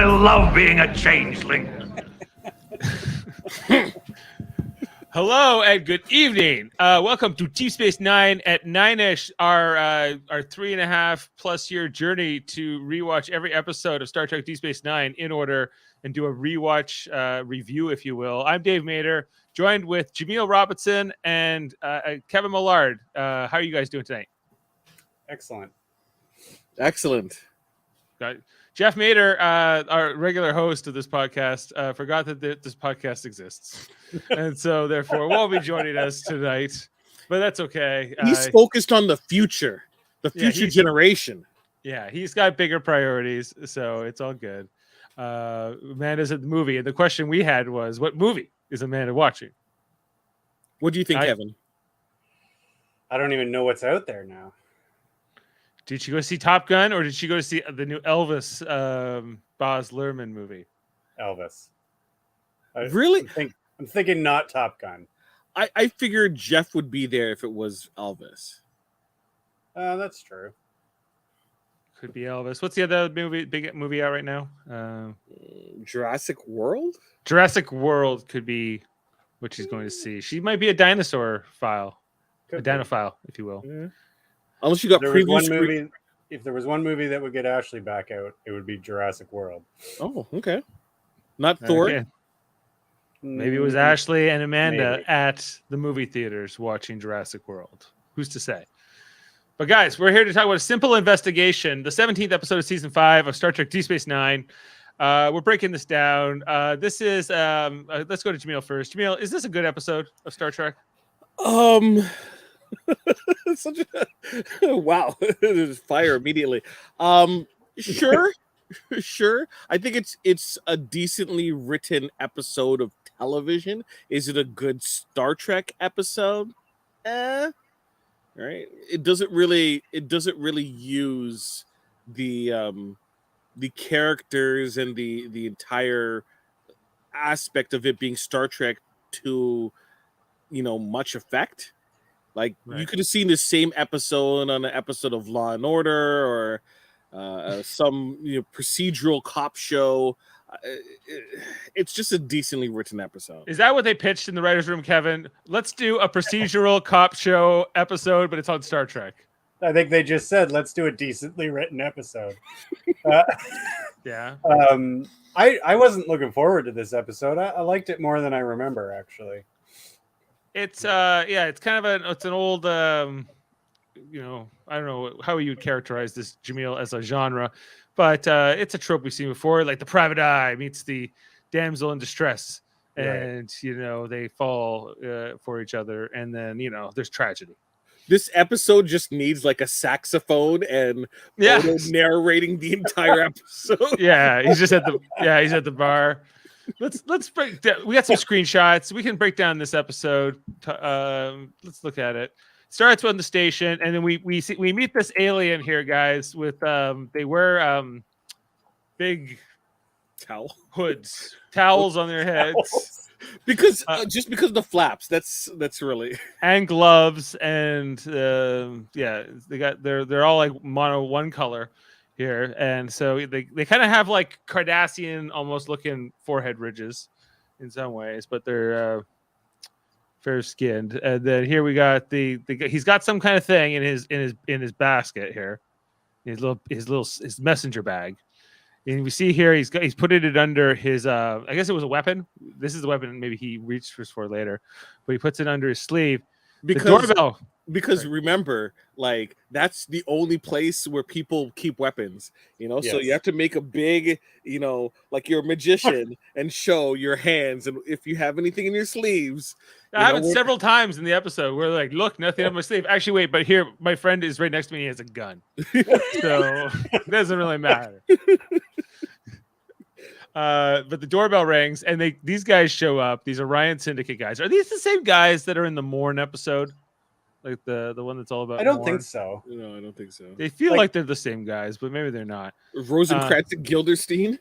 I love being a changeling. Hello and good evening. Welcome to Deep Space Nine at 9ish, our 3.5+ year journey to rewatch every episode of Star Trek Deep Space Nine in order and do a rewatch review, if you will. I'm Dave Mader, joined with Jaemeel Robinson and Kevin Millard. How are you guys doing tonight? Excellent. Jeff Mader, our regular host of this podcast, forgot that this podcast exists. And so, therefore, won't be joining us tonight. But that's okay. He's focused on the future generation. Yeah, he's got bigger priorities, so it's all good. Amanda's at the movie, and the question we had was, what movie is Amanda watching? What do you think, Kevin? I don't even know what's out there now. Did she go see Top Gun, or did she go to see the new Elvis Baz Luhrmann movie? Elvis. Really? I'm thinking not Top Gun. I figured Jeff would be there if it was Elvis. That's true. Could be Elvis. What's the other big movie out right now? Jurassic World? Jurassic World could be what she's going to see. She might be a dinosaur file. Dinophile, if you will. Mm-hmm. Unless you got previous movie. If there was one movie that would get Ashley back out, it would be Jurassic World. Oh, okay. Not Thor. Okay. Maybe it was Ashley and Amanda at the movie theaters watching Jurassic World. Who's to say? But guys, we're here to talk about a simple investigation, the 17th episode of season 5 of Star Trek Deep Space Nine. We're breaking this down. This is let's go to Jaemeel first. Jaemeel, is this a good episode of Star Trek? Wow, there's fire immediately. Sure. I think it's a decently written episode of television. Is it a good Star Trek episode? Right. It doesn't really use the characters and the entire aspect of it being Star Trek to much effect. Like, right. You could have seen the same episode on an episode of Law and Order or some procedural cop show. It's just a decently written episode. Is that what they pitched in the writer's room, Kevin? Let's do a procedural cop show episode, but it's on Star Trek. I think they just said, let's do a decently written episode. Yeah. I wasn't looking forward to this episode. I liked it more than I remember, actually. It's it's kind of it's an old I don't know how you would characterize this, Jaemeel, as a genre, but it's a trope we've seen before, like the private eye meets the damsel in distress, and right. They fall for each other, and then there's tragedy. This episode just needs like a saxophone and Odo narrating the entire episode. He's just at the bar. Let's break down. We got some screenshots. We can break down this episode. Let's look at it. Starts on the station, and then we meet this alien here, guys. With they wear big towels on their heads because just because of the flaps. That's really and gloves and they're all like mono one color here, and so they kind of have like Cardassian almost looking forehead ridges in some ways, but they're fair skinned. And then here we got he's got some kind of thing in his basket here, his messenger bag, and we see here he's putting it under his I guess it was a weapon. This is the weapon maybe he reached for later, but he puts it under his sleeve. The doorbell. Because remember, like, that's the only place where people keep weapons, yes. So you have to make a big, like you're a magician and show your hands. And if you have anything in your sleeves. I have it several times in the episode where like, look, nothing on my sleeve. Actually, wait, but here, my friend is right next to me. He has a gun. So it doesn't really matter. But the doorbell rings and these guys show up. These Orion Syndicate guys. Are these the same guys that are in the Morn episode? Like the one that's all about. I don't think so. No, I don't think so. They feel like they're the same guys, but maybe they're not. Rosencrantz and Guildenstern.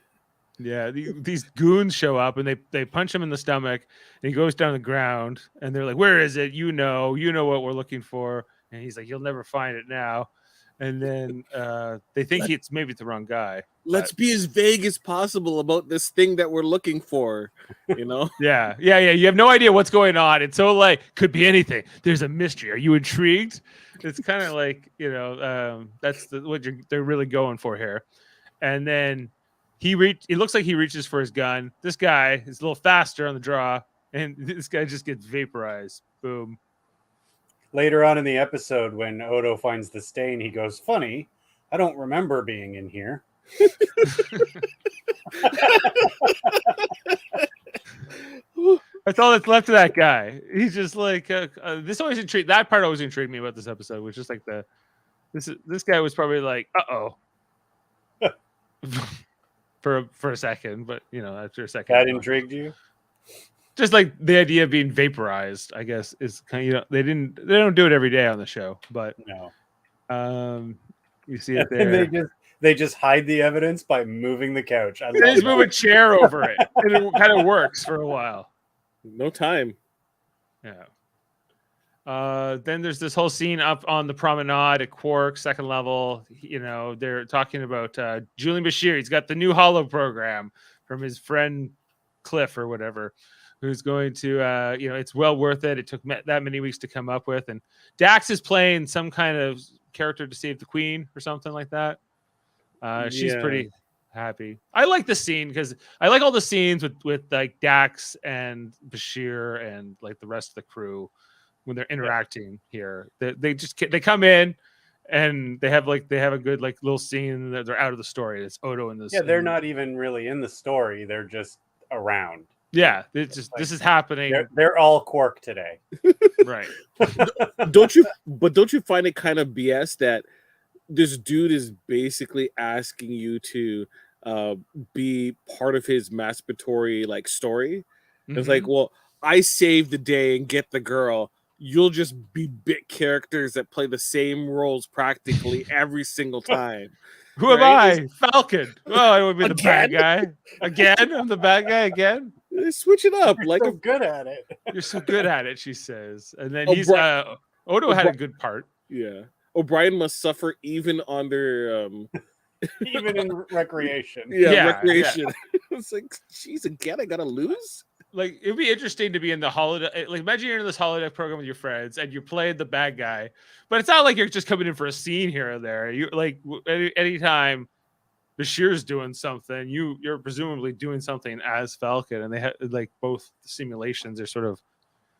Yeah, these goons show up and they punch him in the stomach, and he goes down the ground, and they're like, "Where is it? You know what we're looking for." And he's like, "You'll never find it now." And then they think it's maybe the wrong guy. let's be as vague as possible about this thing that we're looking for, you know? Yeah. You have no idea what's going on. It's so like could be anything. There's a mystery. Are you intrigued? It's kind of like that's what they're really going for here. And then it looks like he reaches for his gun. This guy is a little faster on the draw, and this guy just gets vaporized. Boom. Later on in the episode, when Odo finds the stain, he goes, "Funny, I don't remember being in here." That's all that's left of that guy. He's just like this always intrigued. That part always intrigued me about this episode, which is like this guy was probably like, for a second, but after a second, That intrigued you? Just like the idea of being vaporized, I guess, is kind of they don't do it every day on the show, but No. You see it there. And they just hide the evidence by moving the couch. They just move a chair over it, and it kind of works for a while. No time. Yeah. Then there's this whole scene up on the promenade at Quark, second level. They're talking about Julian Bashir. He's got the new Holo program from his friend Cliff or whatever, who's going to, it's well worth it. It took that many weeks to come up with. And Dax is playing some kind of character to save the Queen or something like that. She's pretty happy. I like the scene because I like all the scenes with like Dax and Bashir and like the rest of the crew when they're interacting here. They come in and they have a good like little scene that they're out of the story. It's Odo in this. Yeah, they're not even really in the story. They're just around. Yeah, it's just this is happening. They're all Quark today. Right. Don't you find it kind of BS that this dude is basically asking you to be part of his masturbatory like story? Mm-hmm. It's like, well, I saved the day and get the girl. You'll just be bit characters that play the same roles practically every single time. Who am I? Falcon. Well, I would be the bad guy. Again? I'm the bad guy again? Switch it up. You're so good at it. You're so good at it, she says. And then Odo had a good part. Yeah. O'Brien must suffer even on their even in recreation. Yeah, recreation. Yeah. It's like, geez, again, I gotta lose. Like, it'd be interesting to be in the holiday. Like, imagine you're in this holiday program with your friends and you're playing the bad guy, but it's not like you're just coming in for a scene here or there. You like anytime Bashir's doing something, you're presumably doing something as Falcon, and they have like both simulations are sort of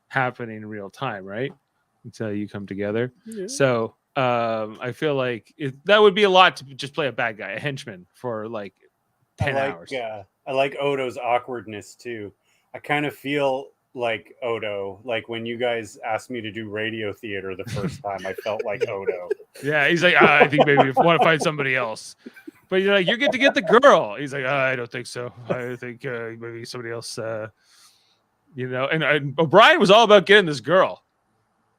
happening in real time, right? Until you come together. Yeah. So I feel like that would be a lot to just play a bad guy, a henchman for like 10 hours. I like Odo's awkwardness too. I kind of feel like Odo, like when you guys asked me to do radio theater the first time, I felt like Odo. Yeah, he's like, I think maybe if you want to find somebody else. But you're like, you get to get the girl. He's like, I don't think so. I think maybe somebody else, And O'Brien was all about getting this girl.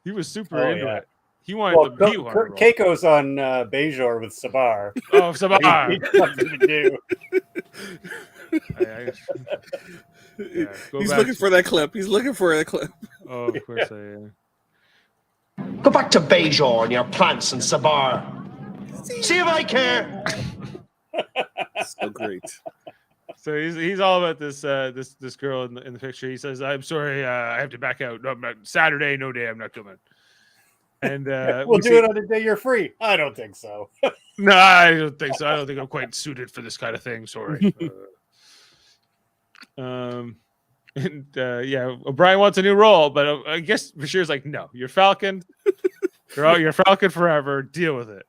He was super into it. He wanted to be one. Keiko's on Bajor with Sabar. Oh, Sabar. He needs something to do. He's looking for that clip. Oh, of course I am. Go back to Bajor and your plants and Sabar. See if I care. So great. So he's all about this girl in the picture. He says, "I'm sorry, I have to back out. No, Saturday, no day. I'm not coming." And we'll do it on the day you're free. I don't think so. No, I don't think so. I don't think I'm quite suited for this kind of thing. Sorry. O'Brien wants a new role, but I guess Bashir's like, no, you're Falcon. You're Falcon forever. Deal with it.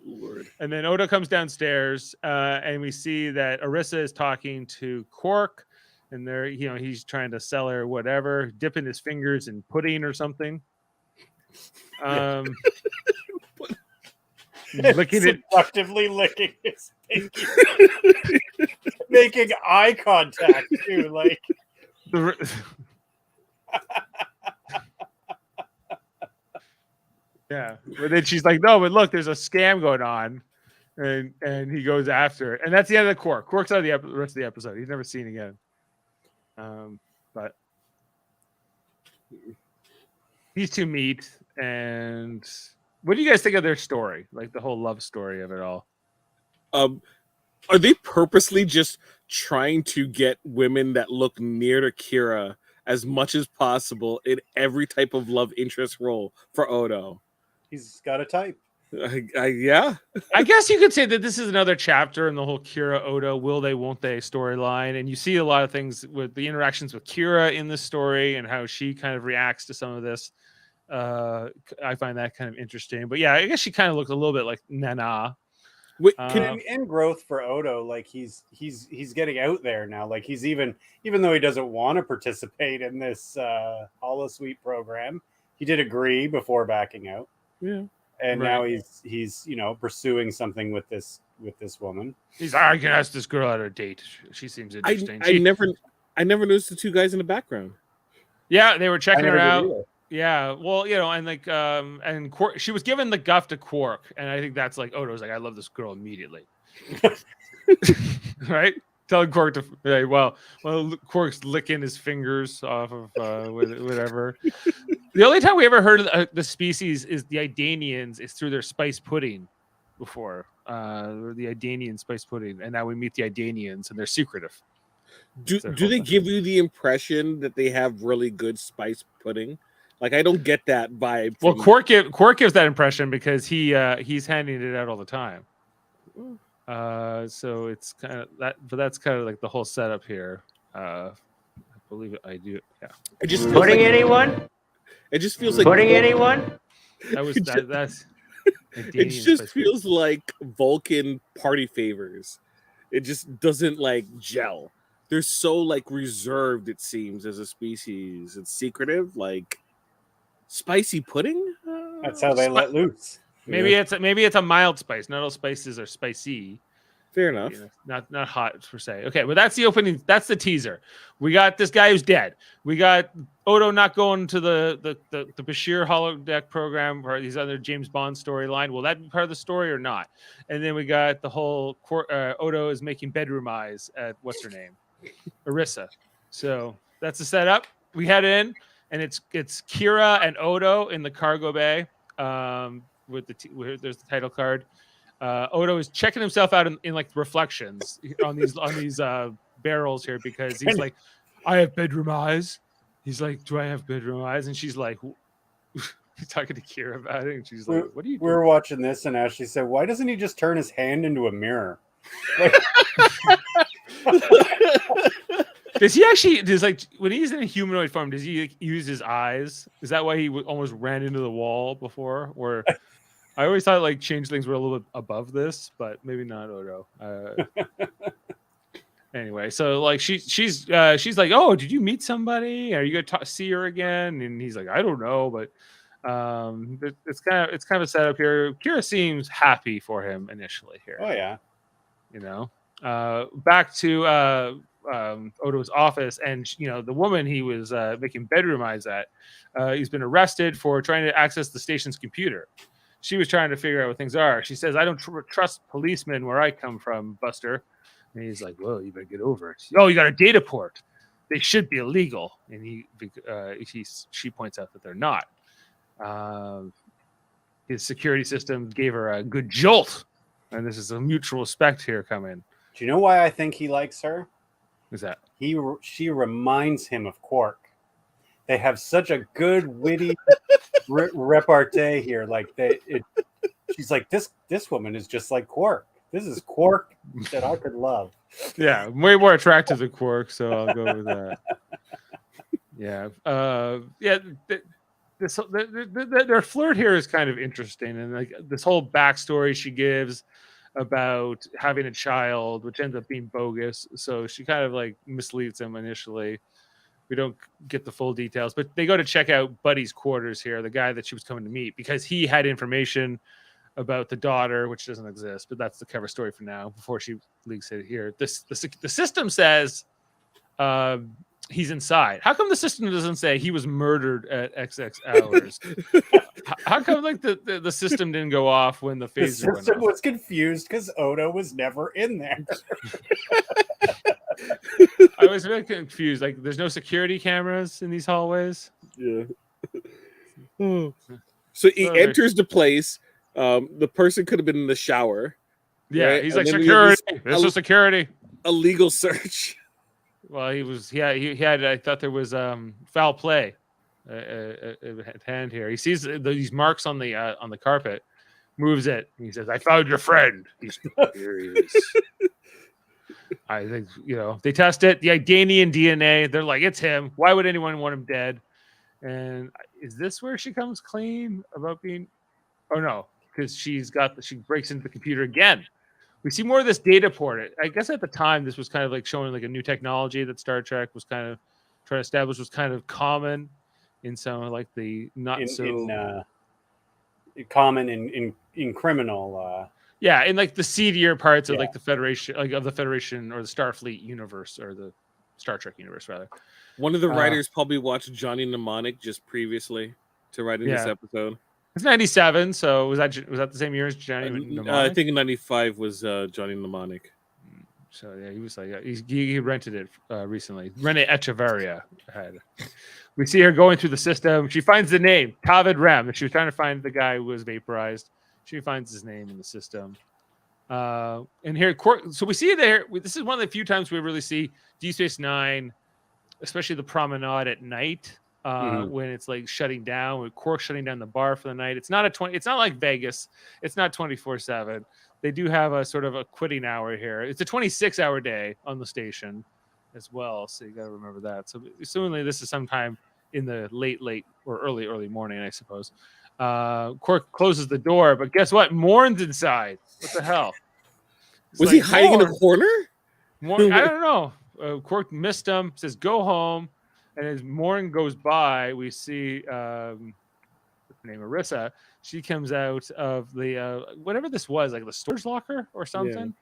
Lord. And then Odo comes downstairs, and we see that Orissa is talking to Quark, and he's trying to sell her whatever, dipping his fingers in pudding or something. Seductively licking his pinky, making eye contact too, like. Yeah, but then she's like, "No, but look, there's a scam going on," and he goes after it, and that's the end of the Quark. Quark's out of the rest of the episode. He's never seen again. But these two meet, and what do you guys think of their story? Like the whole love story of it all. Are they purposely just trying to get women that look near to Kira as much as possible in every type of love interest role for Odo? He's got a type. Yeah. I guess you could say that this is another chapter in the whole Kira Odo will they won't they storyline, and you see a lot of things with the interactions with Kira in this story and how she kind of reacts to some of this. I find that kind of interesting, but yeah, I guess she kind of looks a little bit like Nana. Wait, In growth for Odo, like he's getting out there now. Like he's even though he doesn't want to participate in this holosuite program, he did agree before backing out. yeah. And Right. now he's pursuing something with this woman. He's like, I can ask this girl out on a date. She seems interesting. I never noticed the two guys in the background. Yeah, they were checking her out. Either. Yeah, well, and like, and Quark, she was given the guff to Quark, and I think that's like Odo's like, I love this girl immediately, right? Telling Quark to, like, well, Quark's licking his fingers off of whatever. The only time we ever heard of the species is the Idanians is through their spice pudding. Before the Idanian spice pudding, and now we meet the Idanians, and they're secretive. Do they give you the impression that they have really good spice pudding? Like, I don't get that vibe. Well, Quark gives that impression because he's handing it out all the time. So it's kind of that, but that's kind of like the whole setup here. I believe I do. Yeah. It just feels Pudding like, anyone? it just feels like Pudding anyone? That was that's. it just feels like Vulcan party favors. It just doesn't like gel. They're so like reserved, it seems, as a species. It's secretive, like spicy pudding. That's how they let loose. Maybe it's a mild spice. Not all spices are spicy. Fair enough. You know, not hot per se. Okay, well that's the opening. That's the teaser. We got this guy who's dead. We got Odo not going to the Bashir holodeck program or these other James Bond storyline. Will that be part of the story or not? And then we got the whole Odo is making bedroom eyes at what's her name, Orissa. So that's the setup. We head in, and it's Kira and Odo in the cargo bay. With there's the title card. Odo is checking himself out in like reflections on these barrels here because he's like, I have bedroom eyes. He's like, do I have bedroom eyes? And she's like, he's talking to Kira about it, and she's like, what are you doing? We were watching this, and Ashley said, "Why doesn't he just turn his hand into a mirror?" Like, Does he actually? Does like when he's in a humanoid form? Does he like, use his eyes? Is that why he almost ran into the wall before? Or I always thought like changelings were a little bit above this, but maybe not Odo. Anyway, so like she's like, oh, did you meet somebody? Are you gonna see her again? And he's like, I don't know, but it's kind of a setup here. Kira seems happy for him initially here. oh yeah, You know, back to Odo's office, and the woman he was making bedroom eyes at, he's been arrested for trying to access the station's computer. She was trying to figure out what things are. She says, I don't trust policemen where I come from, Buster. And he's like, well, you better get over it. Oh, you got a data port. They should be illegal. And she points out that they're not. His security system gave her a good jolt. And this is a mutual respect here coming. do you know why I think he likes her? Is that? She reminds him of Quark. They have such a good witty repartee here. Like she's like, this woman is just like Quark. This is Quark that I could love. Yeah, way more attractive than Quark, so I'll go with that. Yeah, their flirt here is kind of interesting, and like this whole backstory she gives about having a child, which ends up being bogus. So she kind of like misleads him initially. We don't get the full details, but they go to check out Buddy's quarters here, the guy that she was coming to meet, because he had information about the daughter, which doesn't exist, but that's the cover story for now before she leaks it here. The system says he's inside. How come the system doesn't say he was murdered at XX hours? How come like the system didn't go off when the phaser The went system off? was confused because Odo was never in there. I was really confused. Like, there's no security cameras in these hallways. Yeah. So he enters the place. The person could have been in the shower. Yeah, Right? he's And like, then we have security. This is security. a legal search. Well, he had. I thought there was foul play at hand here. He sees these marks on the carpet, moves it. And he says, "I found your friend." He's furious. I think they test it. The Idanian DNA. They're like, it's him. Why would anyone want him dead? And is this where she comes clean about being? Oh no, because she breaks into the computer again. We see more of this data port. I guess at the time this was kind of like showing like a new technology that Star Trek was kind of trying to establish was kind of common in some like the common in criminal. Yeah, in like the seedier parts of like the Federation, like of the Federation or the Starfleet universe or the Star Trek universe rather. One of the writers probably watched Johnny Mnemonic just previously to write in this episode. It's 97, so was that the same year as Johnny Mnemonic? I think in 95 was Johnny Mnemonic. So yeah, he was like he rented it recently. Rene Echeverria had. We see her going through the system. She finds the name Tavid Rem. She was trying to find the guy who was vaporized. She finds his name in the system. And here, so we see there. This is one of the few times we really see Deep Space Nine, especially the promenade at night. When it's like shutting down, with Quark shutting down the bar for the night. It's not it's not like Vegas. It's not 24/7. They do have a sort of a quitting hour here. It's a 26-hour day on the station as well. So you got to remember that. So assumingly this is sometime in the late or early morning, I suppose. Quark closes the door, but guess what? Morn's inside. What the hell? Was he hiding in a corner? Morn, I don't know. Quark missed him. Says go home. And as Morn goes by, we see what's her name, Arissa. She comes out of the whatever this was, like the storage locker or something.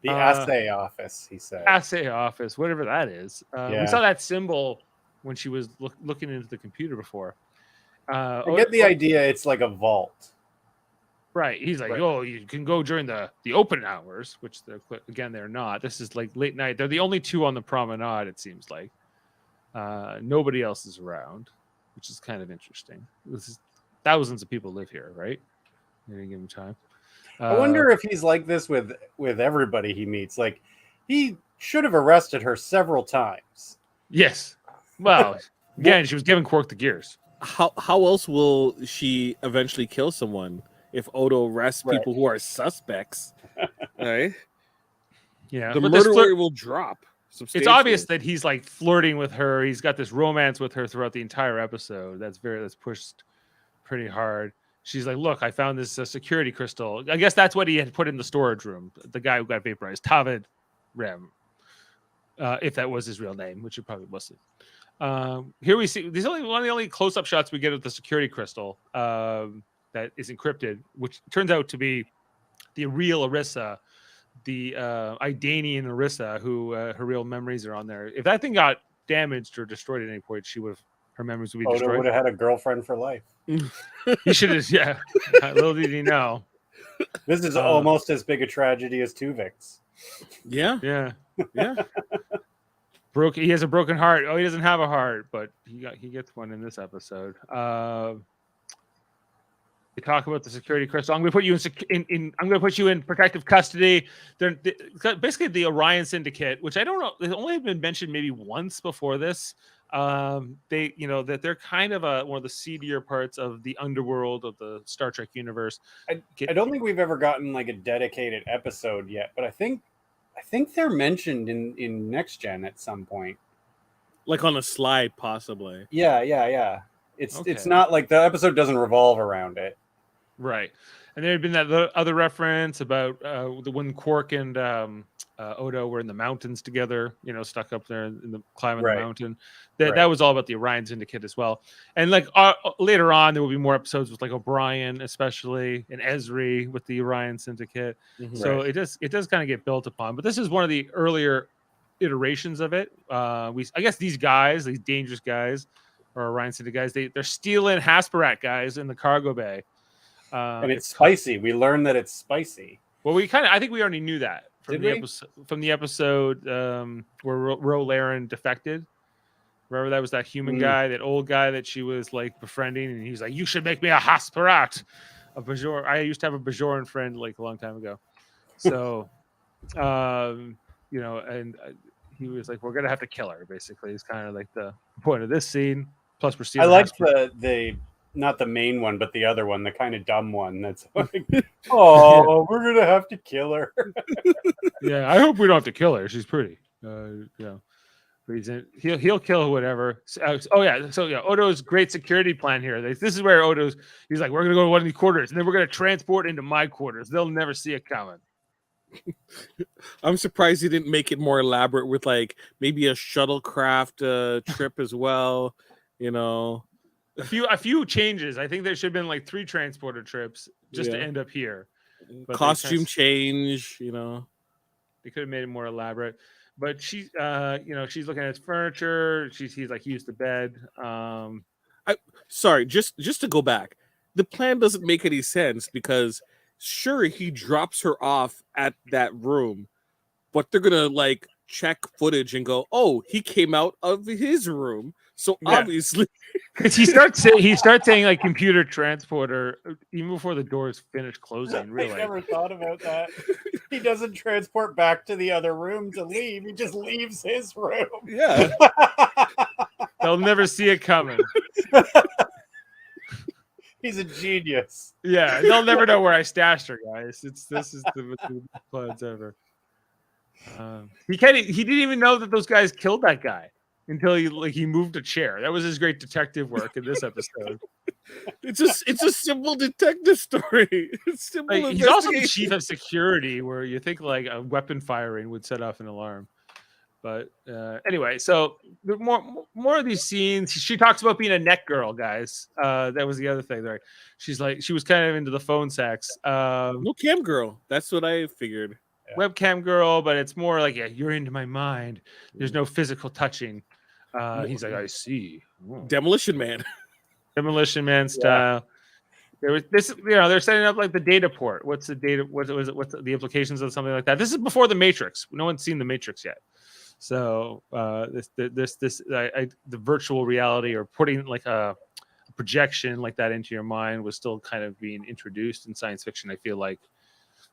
Yeah. The assay office, he said. Assay office, whatever that is. We saw that symbol when she was looking into the computer before. I get the idea. It's like a vault. Right. He's like, oh, you can go during the open hours, which they're not. This is like late night. They're the only two on the promenade, it seems like. Nobody else is around, which is kind of interesting. This is thousands of people live here, right? At any given time. I wonder if he's like this with everybody he meets. Like, he should have arrested her several times. Yes. Well, again, she was giving Quark the gears. How else will she eventually kill someone if Odo arrests people who are suspects? Right? Yeah. The murder rate will drop. It's obvious that he's like flirting with her. He's got this romance with her throughout the entire episode. That's pushed pretty hard. She's like, look, I found this security crystal. I guess that's what he had put in the storage room. The guy who got vaporized, Tavid Rem, if that was his real name, which it probably wasn't. Here we see these one of the only close-up shots we get of the security crystal that is encrypted, which turns out to be the real Arissa. The Idanian Arissa, who her real memories are on there. If that thing got damaged or destroyed at any point, her memories would be destroyed. Odo would have had a girlfriend for life. He should have, yeah. Little did he know. This is almost as big a tragedy as Tuvix. Yeah. He has a broken heart. Oh, he doesn't have a heart, but he gets one in this episode. They talk about the security crystal. I'm going to put you I'm going to put you in protective custody. They're basically the Orion Syndicate, which I don't know. They've only been mentioned maybe once before this. That they're kind of one of the seedier parts of the underworld of the Star Trek universe. I don't think we've ever gotten like a dedicated episode yet, but I think they're mentioned in Next Gen at some point. Like on a slide, possibly. Yeah. It's not like the episode doesn't revolve around it. Right. And there had been that other reference about when Quark and Odo were in the mountains together, stuck up there in the climbing the mountain. That was all about the Orion Syndicate as well. And like later on, there will be more episodes with like O'Brien, especially, and Ezri with the Orion Syndicate. Mm-hmm. So it does kind of get built upon. But this is one of the earlier iterations of it. I guess these dangerous guys, or Orion Syndicate guys, they're stealing Hasperat guys in the cargo bay. And it's spicy. We learned that it's spicy. Well, I think we already knew that from the episode where Ro Laren defected. Remember that was that human guy, that old guy that she was like befriending, and he's like, "You should make me a Hasperat, a Bajoran." I used to have a Bajoran friend like a long time ago. So, and he was like, "We're gonna have to kill her." Basically, it's kind of like the point of this scene. Plus, we're I stealing. like the not the main one, but the other one, the kind of dumb one. That's like, oh, we're gonna have to kill her. Yeah, I hope we don't have to kill her. She's pretty. But he'll kill whatever. Odo's great security plan here. This is where he's like, we're gonna go to one of these quarters, and then we're gonna transport into my quarters. They'll never see it coming. I'm surprised he didn't make it more elaborate with like maybe a shuttlecraft trip as well. A few changes. I think there should have been like 3 transporter trips just to end up here. But costume change. They could have made it more elaborate. But she's looking at his furniture. He's like used the bed. Sorry, just to go back, the plan doesn't make any sense because sure he drops her off at that room, but they're gonna like check footage and go, oh, he came out of his room, so obviously because he starts saying like computer transporter even before the doors finish closing. Really, I never thought about that. He doesn't transport back to the other room to leave. He just leaves his room. Yeah. They'll never see it coming. He's a genius. Yeah, they'll never know where I stashed her, guys. This is the plans ever. He didn't even know that those guys killed that guy until he moved a chair. That was his great detective work in this episode. It's a simple detective story. It's simple. Like, he's also the chief of security, where you think like a weapon firing would set off an alarm. But anyway, so more of these scenes. She talks about being a net girl, guys. That was the other thing there. She's like, she was kind of into the phone sex. No cam girl. That's what I figured. Webcam girl, but it's more like, you're into my mind. There's no physical touching. He's like, I see. Demolition Man. Demolition Man style. There was this, they're setting up like the data port. What's the data? What's the implications of something like that? This is before the Matrix. No one's seen the Matrix yet. So the virtual reality or putting like a projection like that into your mind was still kind of being introduced in science fiction. I feel like,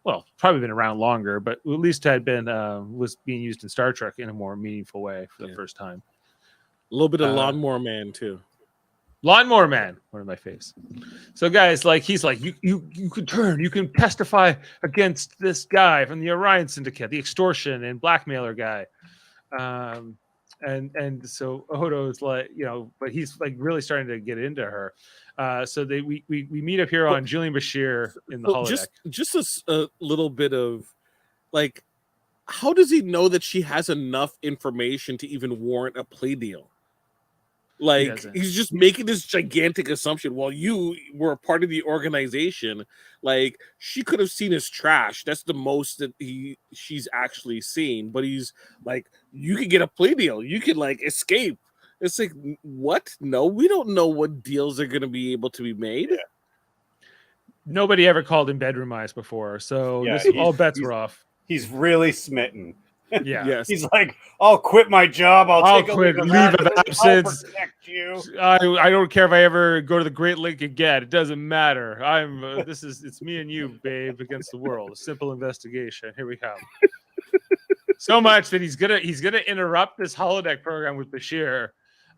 well, probably been around longer, but at least had been was being used in Star Trek in a more meaningful way for the first time. A little bit of Lawnmower Man too. Lawnmower Man, one of my faves. So guys, like he's like, you can testify against this guy from the Orion Syndicate, the extortion and blackmailer guy. And so Odo's like, but he's like really starting to get into her. So we meet up here on Julian Bashir in the holodeck. Just a little bit of like, how does he know that she has enough information to even warrant a plea deal? Like, he's just making this gigantic assumption. While you were a part of the organization, like she could have seen his trash. That's the most that she's actually seen. But he's like, you could get a plea deal. You could like escape. It's like, what? No, we don't know what deals are going to be able to be made. Yeah. Nobody ever called him bedroom eyes before, so all bets were off. He's really smitten. Yeah. Yes. He's like, I'll quit my job. I'll take quit. a Leave of absence. I'll protect you. I don't care if I ever go to the Great Lake again. It doesn't matter. It's me and you, babe, against the world. A simple investigation. Here we come. So much that he's gonna interrupt this holodeck program with Bashir.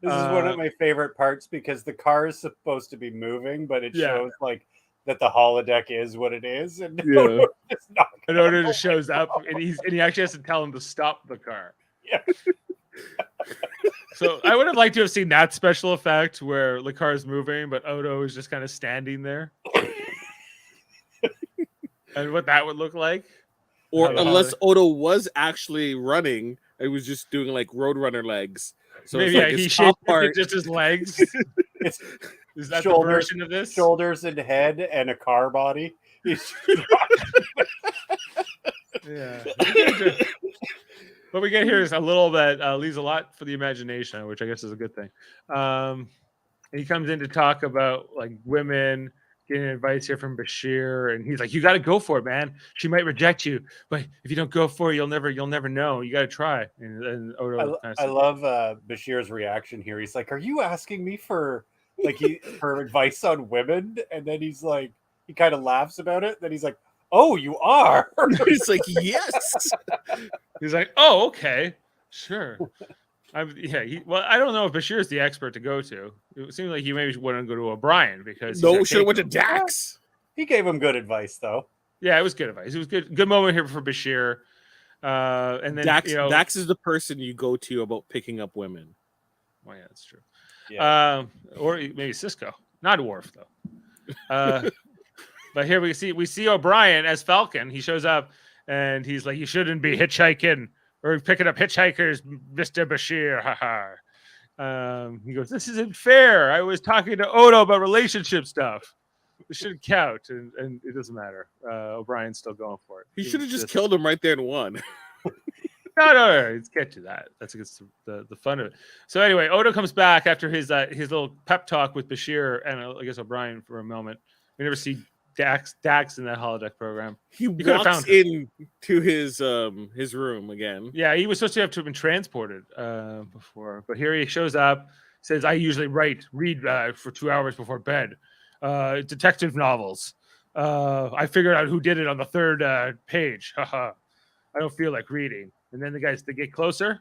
This is one of my favorite parts because the car is supposed to be moving, but it shows like that the holodeck is what it is, and Odo just shows up, and he actually has to tell him to stop the car. Yeah. So I would have liked to have seen that special effect where the car is moving, but Odo is just kind of standing there, and what that would look like. Or unless Odo was actually running, it was just doing like Roadrunner legs. So maybe like he shaped just his legs. Is that the version of this? Shoulders and head and a car body. Yeah. What we get here is a little that leaves a lot for the imagination, which I guess is a good thing. He comes in to talk about like women, getting advice here from Bashir, and he's like, "You got to go for it, man. She might reject you, but if you don't go for it, you'll never know. You got to try." And Odo I love Bashir's reaction here. He's like, "Are you asking me for for advice on women?" And then he's like, he kind of laughs about it. Then he's like, oh, you are. It's like, yes. He's like, oh, okay, sure. Well, I don't know if Bashir's the expert to go to. It seems like he maybe wouldn't go to O'Brien because No, should have went to Dax. He gave him good advice, though. Yeah, it was good advice. It was good moment here for Bashir. And then Dax is the person you go to about picking up women. Well, yeah, that's true. Yeah. Or maybe Cisco, not Worf though. But here we see O'Brien as Falcon. He shows up and he's like, "You shouldn't be hitchhiking or picking up hitchhikers, Mr. Bashir." He goes, "This isn't fair. I was talking to Odo about relationship stuff. It shouldn't count," and it doesn't matter. O'Brien's still going for it. He should have just killed him right there and won. No, let's get to that. That's against the fun of it. So anyway, Odo comes back after his little pep talk with Bashir and I guess O'Brien for a moment. We never see Dax in that holodeck program. He walks into his room again. Yeah, he was supposed to have been transported before, but here he shows up. Says, "I usually read for 2 hours before bed. Detective novels. I figured out who did it on the third page. Haha. I don't feel like reading." And then they get closer,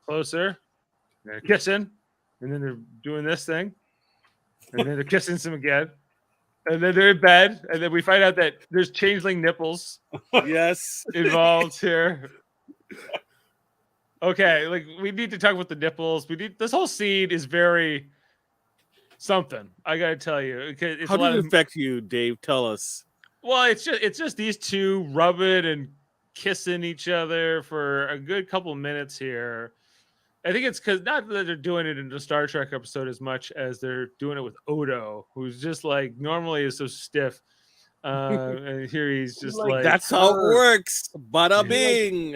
and they're kissing, and then they're doing this thing, and then they're kissing some again, and then they're in bed, and then we find out that there's changeling nipples, yes, involved here. Okay, like we need to talk about the nipples. This whole scene is very something. I gotta tell you, it's how did it affect you, Dave? Tell us. Well, it's just these two rubbing and kissing each other for a good couple minutes here. I think it's because not that they're doing it in the Star Trek episode as much as they're doing it with Odo, who's just like normally is so stiff. And here he's just like that's how it works. Bada bing.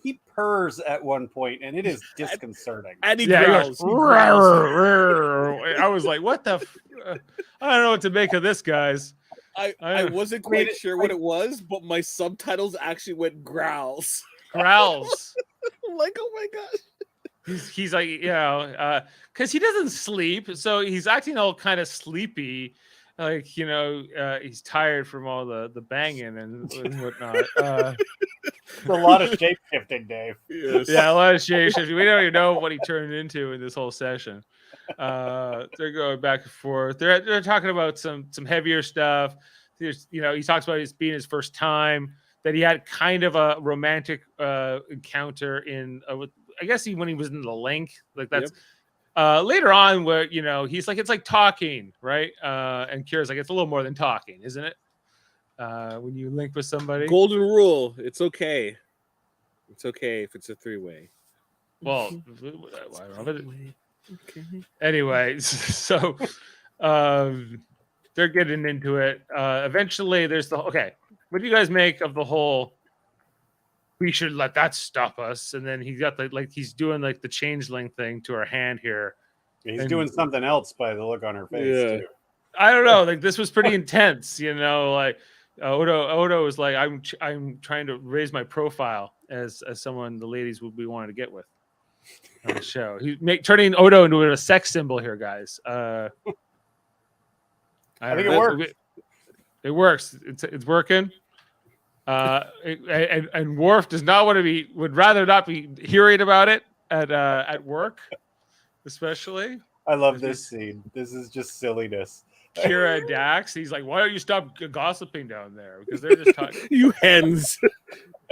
He purrs at one point, and it is disconcerting. And he growls. He growls. I was like, what the? I don't know what to make of this, guys. I wasn't quite sure what it was, but my subtitles actually went growls. Growls. I'm like, oh my gosh. He's like, because he doesn't sleep, so he's acting all kind of sleepy, like he's tired from all the banging and whatnot. It's a lot of shape shifting, Dave. Yes. Yeah, a lot of shape shifting. We don't even know what he turned into in this whole session. They're going back and forth. They're talking about some heavier stuff. There's, he talks about it being his first time, that he had kind of a romantic encounter in, I guess when he was in the Link, like that's later on where he's like, it's like talking, right? And Kira's like, it's a little more than talking, isn't it? When you link with somebody. Golden rule: it's okay. It's okay if it's a three-way. Well, I love it. Okay. Anyway, so they're getting into it. Eventually, there's okay. What do you guys make of the whole? We should let that stop us. And then he got he's doing like the changeling thing to her hand here. He's doing something else by the look on her face too. I don't know. Like this was pretty intense. Like Odo was like, I'm trying to raise my profile as someone the ladies would be wanting to get with on the show. He's turning Odo into a sex symbol here, guys. I think it works. It works. It's working. And Worf does not want to would rather not be hearing about it at work, especially. I love this scene. This is just silliness. Kira and Dax, he's like, why don't you stop gossiping down there? Because they're just talking. You hens.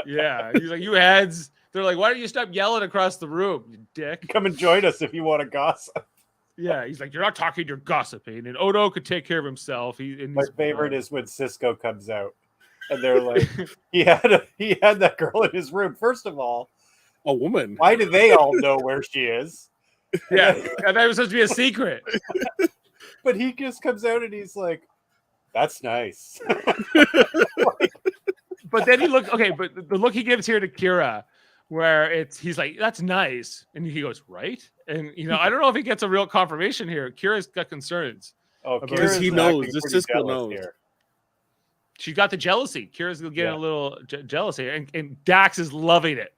Yeah. He's like, you heads. They're like, why don't you stop yelling across the room, you dick? Come and join us if you want to gossip. Yeah. He's like, you're not talking, you're gossiping. And Odo could take care of himself. My favorite is when Cisco comes out. And they're like, he had that girl in his room. First of all, a woman. Why do they all know where she is? Yeah. And that was supposed to be a secret. But he just comes out and he's like, that's nice. But then but the look he gives here to Kira, where he's like, that's nice. And he goes, right? And, I don't know if he gets a real confirmation here. Kira's got concerns. Oh, because he knows. This Cisco knows. Here. She's got the jealousy. Kira's getting a little jealous here. And Dax is loving it.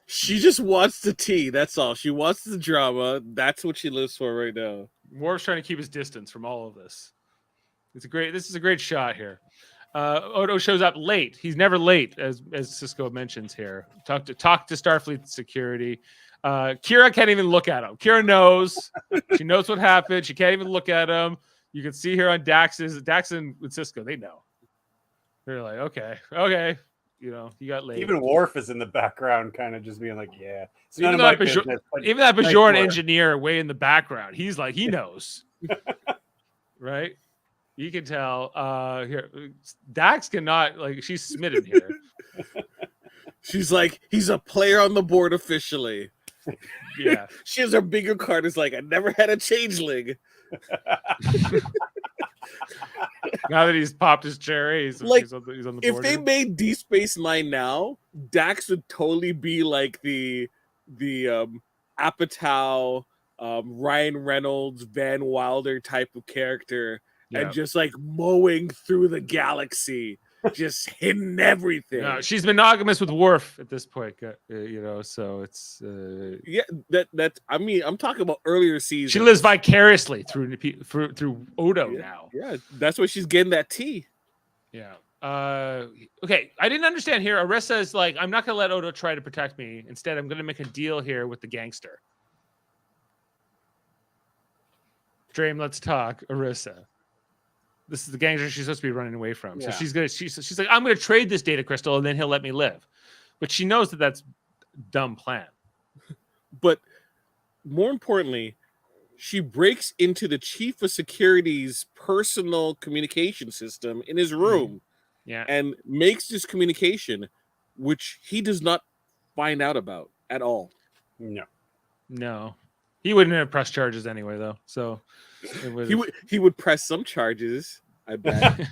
She just wants the tea. That's all. She wants the drama. That's what she lives for right now. Worf's trying to keep his distance from all of this. This is a great shot here. Odo shows up late. He's never late, as Cisco mentions here. Talk to Starfleet security. Kira can't even look at him. Kira knows. She knows what happened. She can't even look at him. You can see here on Dax and Cisco. They know. They're like, okay. You know, he got late. Even Worf is in the background, kind of just being like, "Yeah, it's none Even of my that Bajor- business." But Even that nice Bajoran work. engineer way in the background, he's like, he knows. Right? You can tell. Here, Dax cannot, like, she's smitten here. She's like, he's a player on the board officially. Yeah. She has her bigger card. Is like, I never had a changeling. Now that he's popped his cherry, he's on the If border. they made D Space Nine now, Dax would totally be like the Apatow, Ryan Reynolds, Van Wilder type of character, Yeah. and just like mowing through the galaxy, just hitting everything. No, she's monogamous with Worf at this point, you know. So it's Yeah, that I mean, I'm talking about earlier seasons. she lives vicariously through Odo now. Yeah, that's why she's getting that tea. Yeah. Okay, I didn't understand here. Arissa is like, I'm not going to let Odo try to protect me. Instead, I'm going to make a deal here with the gangster. Dream, let's talk. Arissa. This is the gangster she's supposed to be running away from. Yeah. So she's like, I'm going to trade this data crystal and then he'll let me live. But she knows that that's a dumb plan. But more importantly, she breaks into the chief of security's personal communication system in his room Yeah. and makes this communication, which he does not find out about at all. No. He wouldn't have pressed charges anyway, though. So it was... He would press some charges, I bet.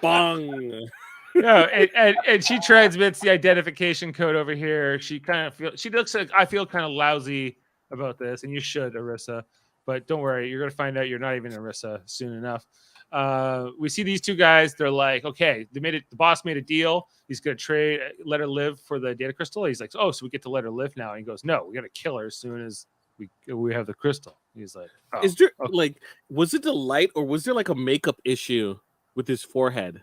Bong. No, and she transmits the identification code over here. She looks like, I feel kind of lousy about this, and you should, Arissa. But don't worry, you're gonna find out you're not even Arissa soon enough. We see these two guys. They're like, okay, the boss made a deal. He's gonna let her live for the data crystal. He's like, oh, so we get to let her live now. And he goes, no, we gotta kill her as soon as we have the crystal. He's like, oh, Is there okay. was it the light or was there like a makeup issue with his forehead?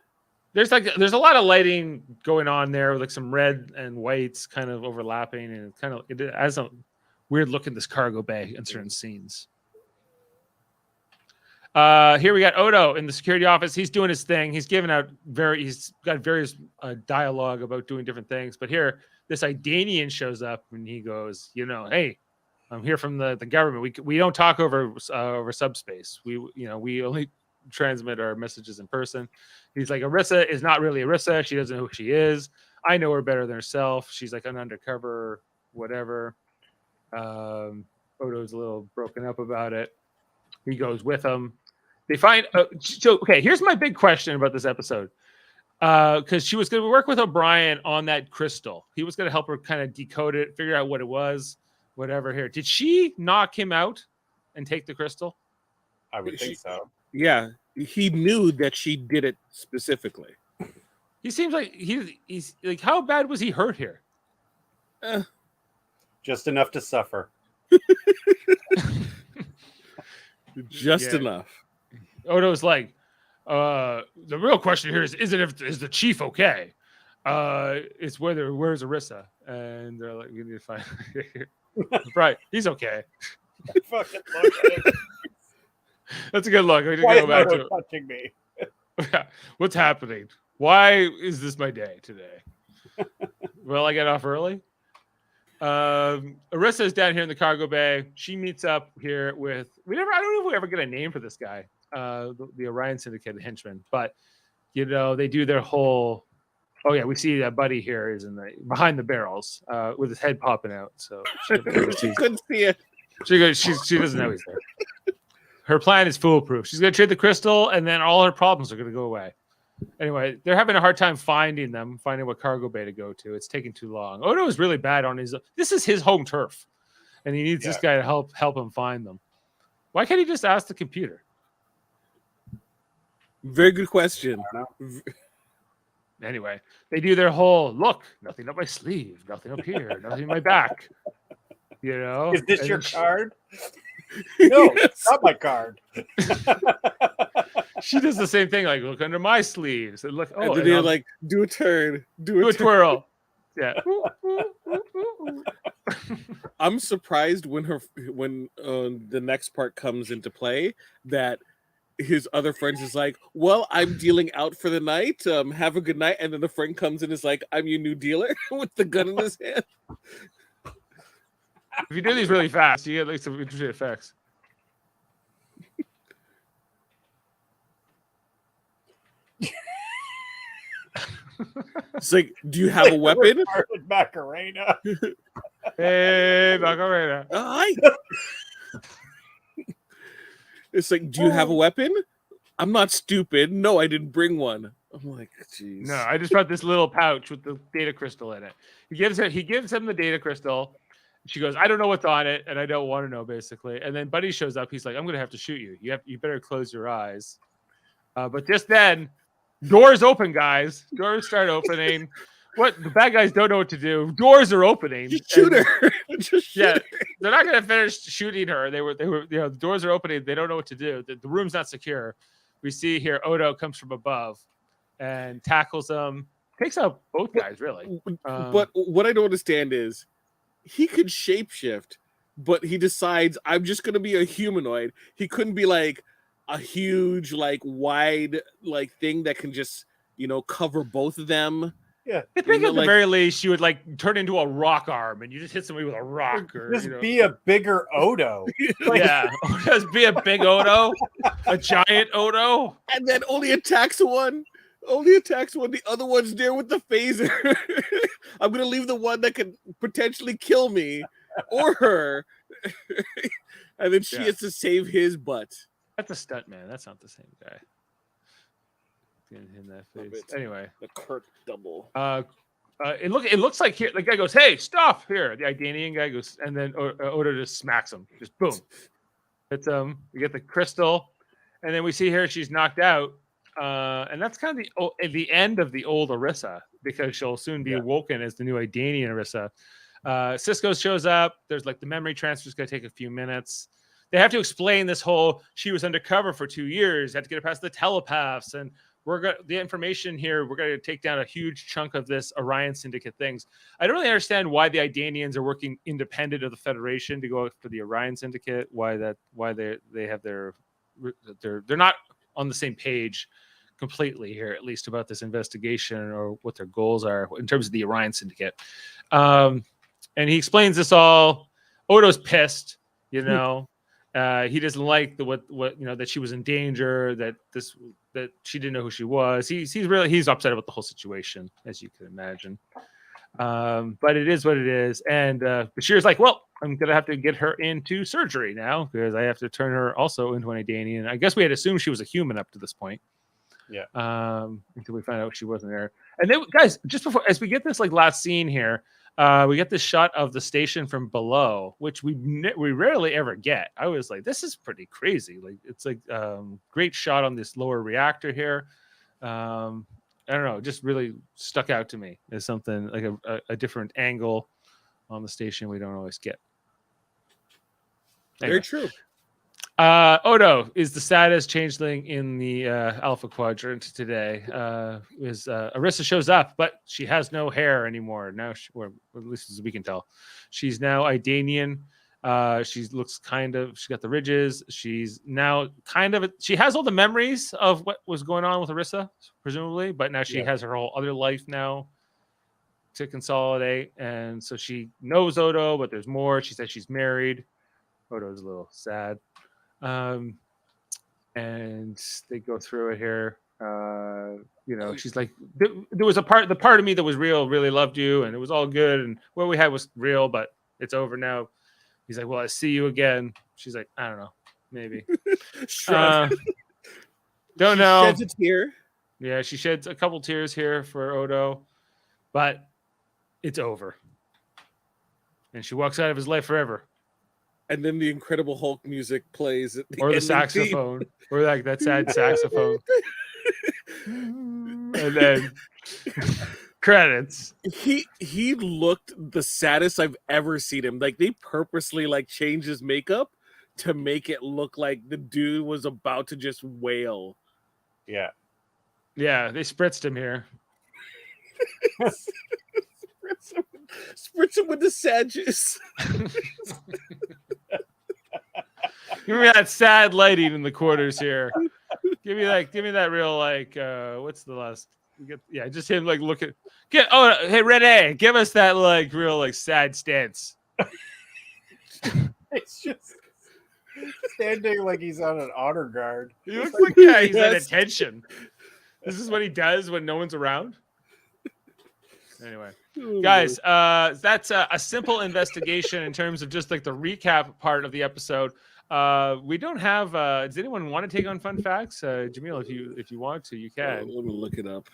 There's a lot of lighting going on there, with like some red and whites kind of overlapping, and it has a weird look in this cargo bay in certain scenes. Here we got Odo in the security office. He's doing his thing. He's he's got various dialogue about doing different things. But here, this Idanian shows up and he goes, hey, I'm here from the government. We don't talk over subspace. We only transmit our messages in person. He's like, Arissa is not really Arissa. She doesn't know who she is. I know her better than herself. She's like an undercover, whatever. Odo's a little broken up about it. He goes with him. They find okay. Here's my big question about this episode, because she was going to work with O'Brien on that crystal. He was going to help her kind of decode it, figure out what it was, whatever. Here, did she knock him out and take the crystal? I would think so. Yeah, he knew that she did it specifically. He seems like he's like, how bad was he hurt here? Just enough to suffer. Just enough. Odo's like, the real question here is the chief okay? It's where's Arissa? And they're like, we need to find right. He's okay. Fucking look at it. That's a good look. We need to Why go is back Odo to touching me? what's happening. Why is this my day today? Well, I get off early. Arissa is down here in the cargo bay. She meets up here with I don't know if we ever get a name for this guy, the Orion Syndicate henchman, but they do their whole. Oh yeah, we see that Buddy here is behind the barrels with his head popping out. So She couldn't see it. she doesn't know he's there. Her plan is foolproof. She's going to trade the crystal, and then all her problems are going to go away. Anyway, they're having a hard time finding what cargo bay to go to. It's taking too long. Odo is really bad on this is his home turf, and he needs this guy to help him find them. Why can't he just ask the computer? Very good question. Anyway, they do their whole look. Nothing up my sleeve. Nothing up here. Nothing in my back. Is this your card? No, it's not my card. she does the same thing. Like, look under my sleeves. And look. And Oh, then and they're I'll like, do a turn, do a twirl. Yeah. I'm surprised when the next part comes into play that his other friends is like, well, I'm dealing out for the night. Have a good night. And then the friend comes in and is like, I'm your new dealer with the gun in his hand. If you do these really fast, you get like some interesting effects. It's like, do you have a weapon? Macarena. Hey, Macarena. Hi. It's like, do you have a weapon? I'm not stupid. No, I didn't bring one. I'm like, jeez. No, I just brought this little pouch with the data crystal in it. He gives him the data crystal. She goes, I don't know what's on it, and I don't want to know, basically. And then Buddy shows up. He's like, I'm gonna have to shoot you. You better close your eyes. But just then, doors open, guys. Doors start opening. What the bad guys don't know what to do. Doors are opening. Just shoot her. Just shoot her. They're not gonna finish shooting her. They were, the doors are opening. They don't know what to do. The room's not secure. We see here Odo comes from above and tackles them. Takes out both guys, really. But what I don't understand is he could shapeshift, but he decides I'm just gonna be a humanoid. He couldn't be like a huge, like wide, like thing that can just, cover both of them. Yeah. I think at the very least you would like turn into a rock arm and you just hit somebody with a rock, or just be a bigger Odo. Yeah, just be a big Odo, a giant Odo, and then only attacks one. The other one's there with the phaser. I'm gonna leave the one that can potentially kill me or her, and then she has to save his butt. That's a stunt man. That's not the same guy. In that face. Anyway, the Kirk double. It looks like here the guy goes, "Hey, stop!" Here, the Idanian guy goes, and then Odo just smacks him. Just boom. It's we get the crystal, and then we see here she's knocked out, and that's kind of the end of the old Orisa, because she'll soon be awoken as the new Idanian Orisa. Cisco shows up. There's like the memory transfer is going to take a few minutes. They have to explain this whole she was undercover for 2 years, had to get her past the telepaths, and the information here, we're going to take down a huge chunk of this Orion Syndicate things. I don't really understand why the Idanians are working independent of the Federation to go after the Orion Syndicate. Why they have they're not on the same page completely here, at least about this investigation or what their goals are in terms of the Orion Syndicate. And he explains this all. Odo's pissed, He doesn't like that she was in danger, that she didn't know who she was. He's upset about the whole situation, as you can imagine. But it is what it is. And Bashir's like, well, I'm gonna have to get her into surgery now because I have to turn her also into an Idanian. I guess we had assumed she was a human up to this point. Yeah. Until we found out she wasn't there. And then, guys, just before as we get this last scene here. We get this shot of the station from below, which we rarely ever get. I was like, this is pretty crazy. Like, it's like great shot on this lower reactor here. I don't know, it just really stuck out to me as something like a different angle on the station we don't always get. Very true. Odo is the saddest changeling in the Alpha Quadrant today. Orisa shows up, but she has no hair anymore now, or at least as we can tell. She's now Idanian. She looks she's got the ridges. She's now she has all the memories of what was going on with Orisa, presumably, but now she has her whole other life now to consolidate. And so she knows Odo, but there's more. She said she's married. Odo's a little sad. And they go through it here. She's like, there was the part of me that was real, really loved you, and it was all good, and what we had was real, but it's over now. He's like, well, I see you again. She's like, I don't know, maybe. Don't know. Sheds a tear. Yeah, she sheds a couple tears here for Odo, but it's over. And she walks out of his life forever. And then the Incredible Hulk music plays at or the saxophone, or like that sad saxophone. And then credits. He looked the saddest I've ever seen him. Like, they purposely changed his makeup to make it look like the dude was about to just wail. Yeah. Yeah, they spritzed him here. Spritz him with the sad juice. Give me that sad lighting in the quarters here. Give me that real like what's the last just him like look at hey Renee, give us that like real like sad stance. It's just standing like he's on an honor guard. He looks like he's at Yes. attention. This is what he does when no one's around. Anyway, Oh, guys, that's a simple investigation in terms of just like the recap part of the episode. We don't have. Does anyone want to take on fun facts? Jaemeel, if you want to, you can. let me look it up.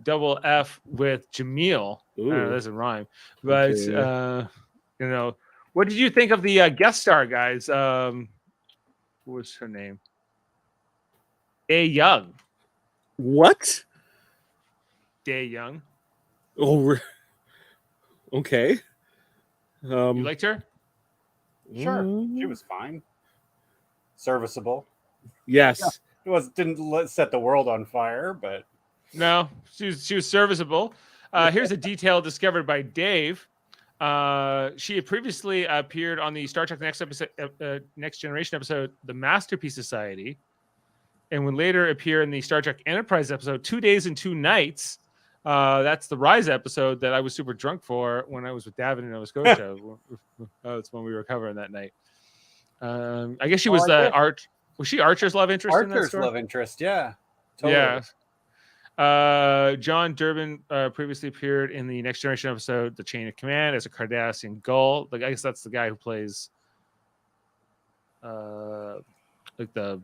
Double F with Jaemeel. I don't know, Ooh. that doesn't rhyme, but Okay. what did you think of the guest star, guys? What was her name? Dae Young. What? Dae Young. Oh, okay. You liked her? Sure, she was fine, serviceable. Yes. It didn't set the world on fire, but No, she was serviceable. Here's a detail discovered by Dave. She had previously appeared on the Star Trek Next Generation episode, The Masterpiece Society, and would later appear in the Star Trek Enterprise episode, 2 Days and 2 Nights. That's the Rise episode that I was super drunk for when I was with Davin in Nova Scotia. That's when we were covering that night. I guess she was Was she Archer's love interest? in that Archer's story? love interest, yeah. Totally. Yeah. John Durbin previously appeared in the Next Generation episode, The Chain of Command, as a Cardassian Gull. Like, I guess that's the guy who plays like the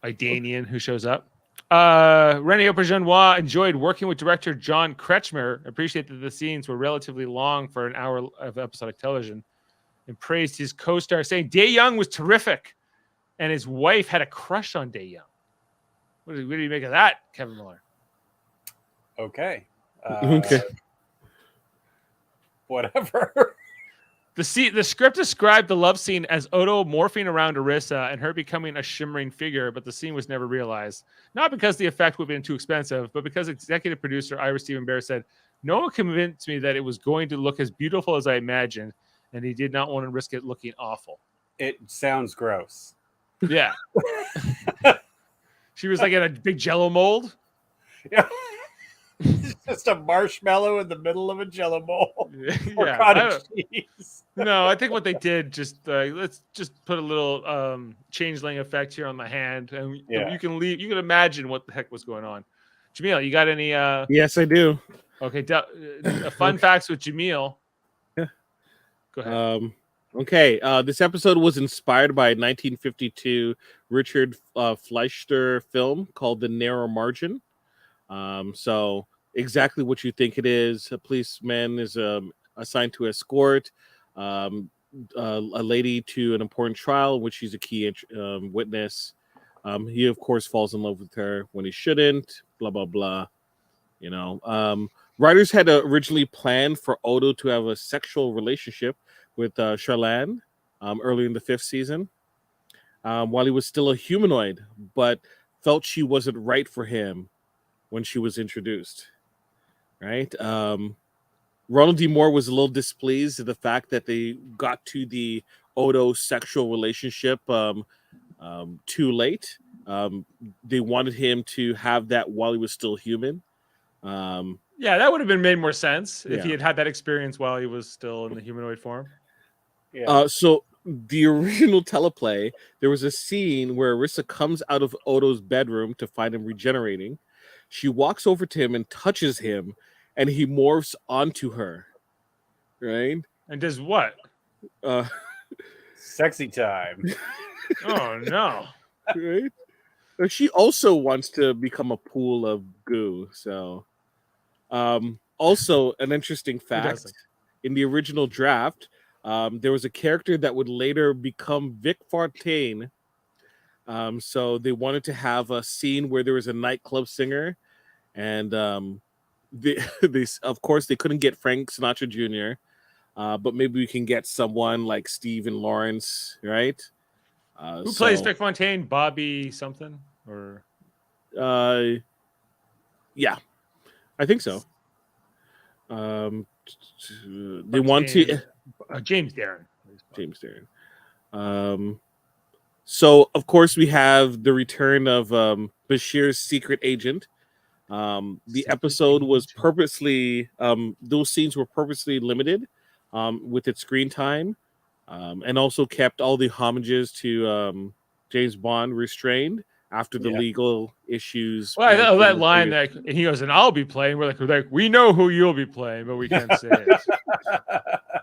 Idanian who shows up. René Auberjonois enjoyed working with director John Kretschmer, appreciated that the scenes were relatively long for an hour of episodic television, and praised his co-star, saying Dae Young was terrific, and his wife had a crush on Dae Young. What do you make of that, Kevin Miller? Okay. Okay. Whatever. The script described the love scene as Odo morphing around Orissa and her becoming a shimmering figure, but the scene was never realized. Not because the effect would have been too expensive, but because executive producer Ira Stephen Bear said, "No one convinced me that it was going to look as beautiful as I imagined, and he did not want to risk it looking awful." It sounds gross. Yeah. She was like in a big Jello mold. Yeah. It's just a marshmallow in the middle of a Jello bowl. Or Yeah, cottage cheese. No, I think what they did just let's just put a little changeling effect here on the hand, and Yeah. you can imagine what the heck was going on. Jaemeel, you got any? Yes, I do. Okay, fun facts with Jaemeel. Yeah. Go ahead. Okay, this episode was inspired by a 1952 Richard Fleischer film called The Narrow Margin. So exactly what you think it is. A policeman is assigned to escort a lady to an important trial in which she's a key witness. He, of course, falls in love with her when he shouldn't, blah, blah, blah. You know, writers had originally planned for Odo to have a sexual relationship with Charlene early in the 5th season while he was still a humanoid, but felt she wasn't right for him when she was introduced. Right? Ronald D. Moore was a little displeased at the fact that they got to the Odo sexual relationship too late. They wanted him to have that while he was still human. Yeah, that would have been made more sense if he Yeah. had that experience while he was still in the humanoid form. Yeah. So the original teleplay, there was a scene where Arissa comes out of Odo's bedroom to find him regenerating. She walks over to him and touches him, and he morphs onto her. Right? And does what? Sexy time. Oh no! Right? But she also wants to become a pool of goo. So, also an interesting fact: doesn't? in the original draft, there was a character that would later become Vic Fontaine. So they wanted to have a scene where there was a nightclub singer, and they of course they couldn't get Frank Sinatra Jr., but maybe we can get someone like Stephen Lawrence, right? Who plays Vic Fontaine? Bobby something? or Yeah, I think so. They want to James Darren. James Darren. So of course we have the return of Bashir's secret agent. The episode was purposely those scenes were purposely limited with its screen time, and also kept all the homages to James Bond restrained after the legal issues. Well, I know that line that he goes, and I'll be playing. We're like, we know who you'll be playing, but we can't say it.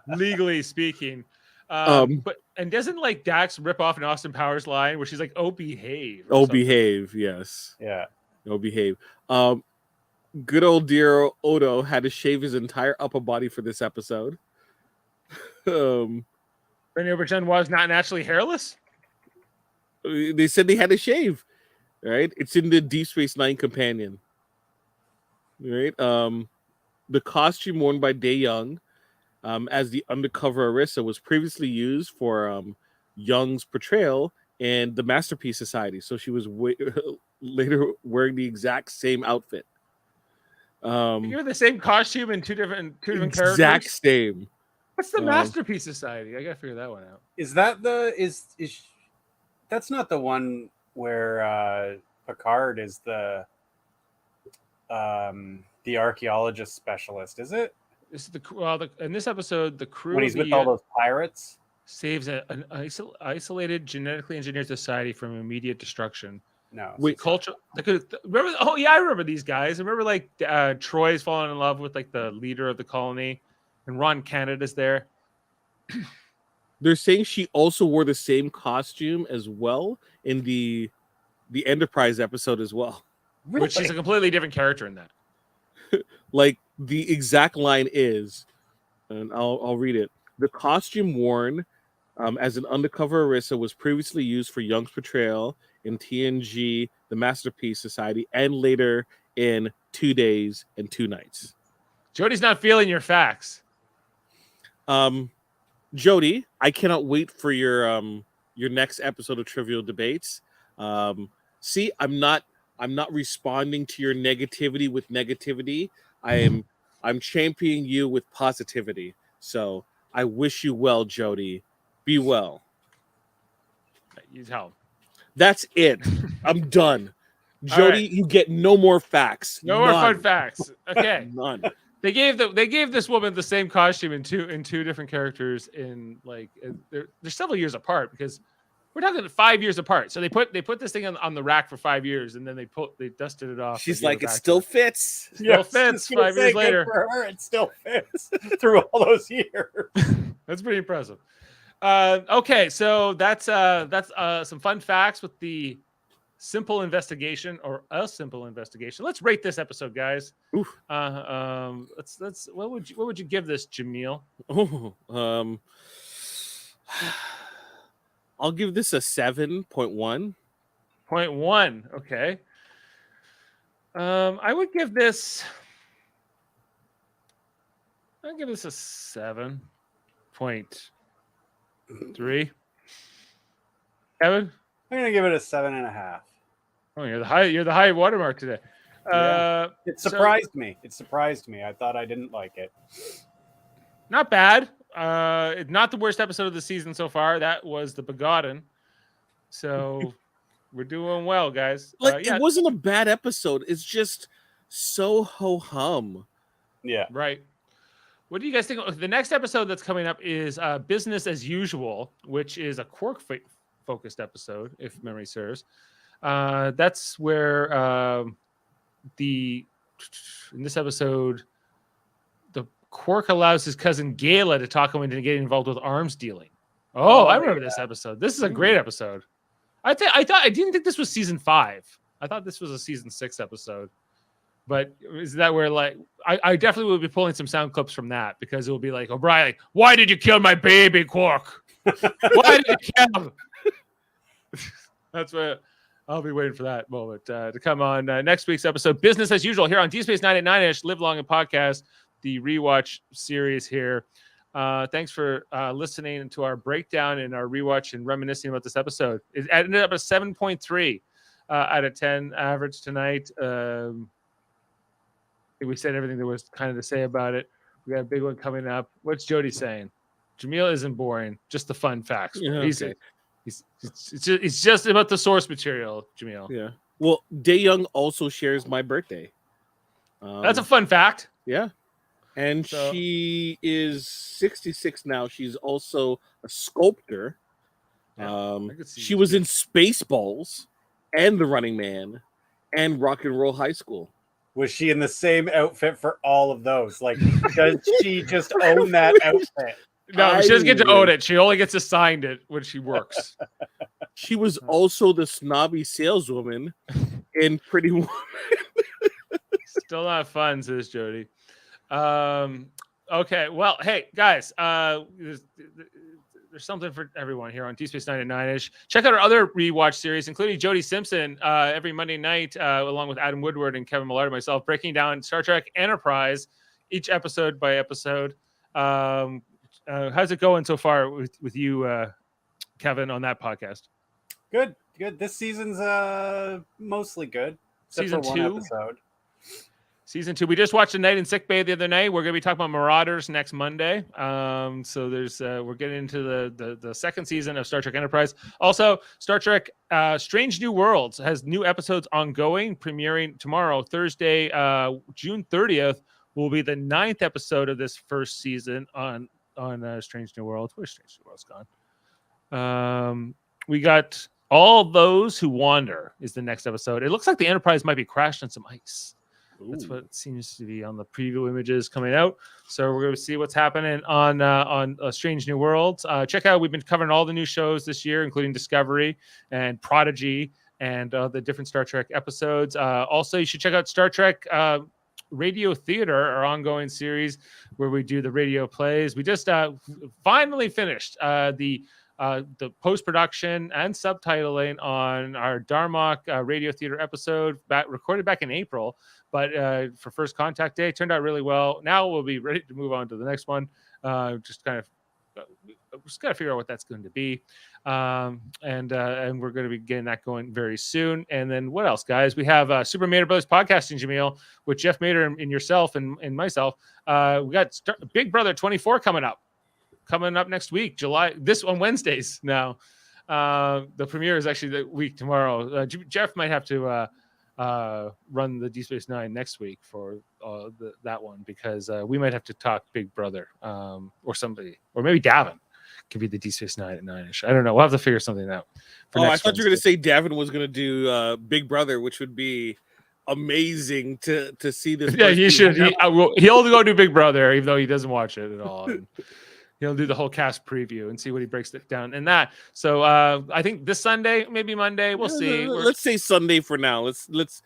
Legally speaking. But doesn't like Dax rip off an Austin Powers line where she's like, "Oh, behave." Oh, behave. Yes. Yeah. Oh, behave. Good old dear Odo had to shave his entire upper body for this episode. Rene Auberjonois was not naturally hairless. They said they had to shave. Right? It's in the Deep Space Nine companion. Right? The costume worn by Dae Young as the undercover Arissa was previously used for Young's portrayal in the Masterpiece Society. So she was later wearing the exact same outfit. You're the same costume in two different characters. Exact same. What's the Masterpiece Society? I gotta figure that one out. Is that that's not the one where Picard is the archaeologist specialist, is it? This is in this episode, the crew when he's with all those pirates saves an isolated genetically engineered society from immediate destruction. No, wait, culture. Remember? Oh yeah, I remember these guys. I remember like Troy's falling in love with like the leader of the colony, and Ron Canada's there. They're saying she also wore the same costume as well in the Enterprise episode as well. Really? Which she's a completely different character in that. Like the exact line is, and I'll read it. The costume worn as an undercover Arissa was previously used for Young's portrayal in TNG, the Masterpiece Society, and later in 2 Days and 2 Nights. Jody's not feeling your facts. Jody, I cannot wait for your next episode of Trivial Debates. See, I'm not responding to your negativity with negativity. I'm championing you with positivity. So I wish you well, Jody. Be well. You tell. That's it. I'm done. Jody, right. You get no more facts. No more fun facts. Okay. None. They gave this woman the same costume in two different characters in like they're several years apart because we're talking 5 years apart. So they put this thing on the rack for 5 years and then they dusted it off. She's like, it still fits. Still fits 5 years later. For her, it still fits through all those years. That's pretty impressive. Okay, so that's some fun facts with the simple investigation or a simple investigation. Let's rate this episode, guys. Oof. Let's what would you give this, Jaemeel? I'll give this a 7.1. 0.1. Okay. I would give this. I'll give this a 7.3. Kevin? I'm gonna give it a 7.5. Oh, you're the high watermark today. Yeah. It surprised me. It surprised me. I thought I didn't like it. Not bad. Not the worst episode of the season so far. That was the Begotten. So we're doing well, guys. It wasn't a bad episode. It's just so ho-hum. Yeah. Right. What do you guys think? The next episode that's coming up is Business as Usual, which is a Quark-focused episode, if memory serves. That's where in this episode, the Quark allows his cousin Gayla to talk him into getting involved with arms dealing. Oh, I remember this episode. This is a great episode. I didn't think this was season 5. I thought this was a season 6 episode. But is that where like I definitely will be pulling some sound clips from that because it will be like, O'Brien, why did you kill my baby Quark? Why did you kill him? That's what I'll be waiting for that moment to come on next week's episode. Business as Usual here on D Space 989ish, Live Long and Podcast, the Rewatch series here. Thanks for listening to our breakdown and our rewatch and reminiscing about this episode. It ended up at 7.3. out of 10 average tonight. I think we said everything there was kind of to say about it. We got a big one coming up. What's Jody saying? Jaemeel isn't boring, just the fun facts. Yeah, okay. It's just about the source material, Jaemeel. Yeah. Well, Dae Young also shares my birthday. That's a fun fact. Yeah. And So- she is 66 now. She's also a sculptor. Yeah, I could see She this was too. in Spaceballs and The Running Man and Rock and Roll High School. Was she in the same outfit for all of those? Like, does she just own that outfit? No, she doesn't get to own it. She only gets assigned it when she works. She was also the snobby saleswoman in Pretty Woman. Still not fun, says Jody. Okay, well, hey guys, there's something for everyone here on T-Space 9 at 9ish. Check out our other rewatch series, including Jody Simpson, every Monday night, along with Adam Woodward and Kevin Millard and myself, breaking down Star Trek Enterprise, each episode by episode. How's it going so far with you, Kevin, on that podcast? Good. This season's mostly good. Except Season for one 2? episode. Season 2. We just watched A Night in Sick Bay the other night. We're going to be talking about Marauders next Monday. So there's we're getting into the second season of Star Trek Enterprise. Also, Star Trek Strange New Worlds has new episodes ongoing, premiering tomorrow, Thursday, June 30th. Will be the 9th episode of this first season on Strange New Worlds. Where's Strange New Worlds gone? We got All Those Who Wander is the next episode. It looks like the Enterprise might be crashed on some ice. That's what it seems to be on the preview images coming out. So we're going to see what's happening on Strange New Worlds. Check out, we've been covering all the new shows this year, including Discovery and Prodigy and the different Star Trek episodes. Also, you should check out Star Trek Radio Theater, our ongoing series where we do the radio plays. We just finally finished the post-production and subtitling on our Darmok Radio Theater episode recorded back in April, but for First Contact Day, turned out really well. Now we'll be ready to move on to the next one. Just got to figure out what that's going to be. And we're going to be getting that going very soon. And then what else, guys? We have Super Mater Brothers Podcasting, Jaemeel, with Jeff Mater and yourself and myself. We got Big Brother 24 coming up next week, this on Wednesdays now. The premiere is actually the week tomorrow. Jeff might have to run the D Space 9 next week for that one, because we might have to talk Big Brother or somebody, or maybe Davin could be the D Space 9 at 9ish. I don't know. We'll have to figure something out. I thought you were going to say Davin was going to do Big Brother, which would be amazing to see this. Yeah, he should. He'll go do Big Brother, even though he doesn't watch it at all. And he'll do the whole cast preview and see what he breaks it down in that. So I think this Sunday, maybe Monday, we'll see. Let's say Sunday for now. Let's